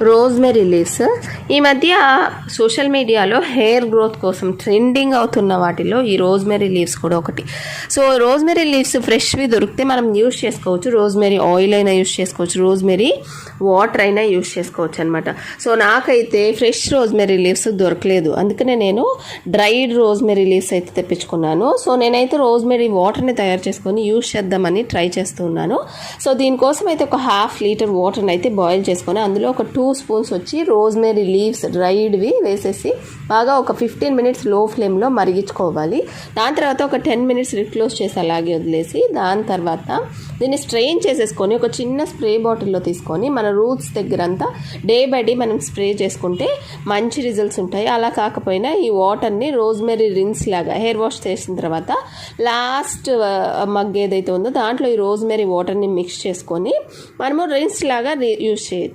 Rosemary leaves ఈ మధ్య social మీడియాలో హెయిర్ గ్రోత్ కోసం ట్రెండింగ్ అవుతున్న వాటిలో ఈ రోజ్మెరీ లీవ్స్ కూడా ఒకటి. సో రోజ్మెరీ లీవ్స్ ఫ్రెష్వి దొరికితే మనం యూస్ చేసుకోవచ్చు. రోజ్మెరీ ఆయిల్ అయినా యూస్ చేసుకోవచ్చు, రోజ్మెరీ వాటర్ అయినా యూస్ చేసుకోవచ్చు అనమాట. సో నాకైతే ఫ్రెష్ రోజ్మెరీ లీవ్స్ దొరకలేదు, అందుకనే నేను డ్రైడ్ రోజ్మెరీ లీవ్స్ అయితే తెప్పించుకున్నాను. సో నేనైతే రోజ్మెరీ వాటర్ని తయారు చేసుకొని యూస్ చేద్దామని ట్రై చేస్తున్నాను. సో దీనికోసం అయితే ఒక 1/2 లీటర్ వాటర్ని అయితే బాయిల్ చేసుకొని అందులో ఒక 2 స్పూన్స్ వచ్చి రోజ్మెరీ లీవ్స్ డ్రైడ్వి వేసేసి బాగా ఒక 15 మినిట్స్ లో ఫ్లేమ్లో మరిగించుకోవాలి. దాని తర్వాత ఒక 10 మినిట్స్ రిక్లోజ్ చేసి అలాగే వదిలేసి దాని తర్వాత దీన్ని స్ట్రెయిన్ చేసేసుకొని ఒక చిన్న స్ప్రే బాటిల్లో తీసుకొని మన రూట్స్ దగ్గర అంతా డే బై డే మనం స్ప్రే చేసుకుంటే మంచి రిజల్ట్స్ ఉంటాయి. అలా కాకపోయినా ఈ వాటర్ని రోజ్మెరీ రిన్స్ లాగా హెయిర్ వాష్ చేసిన తర్వాత లాస్ట్ మగ్ ఏదైతే ఉందో దాంట్లో ఈ రోజ్మెరీ వాటర్ని మిక్స్ చేసుకొని మనము రిన్స్ లాగా యూస్ చేయొచ్చు.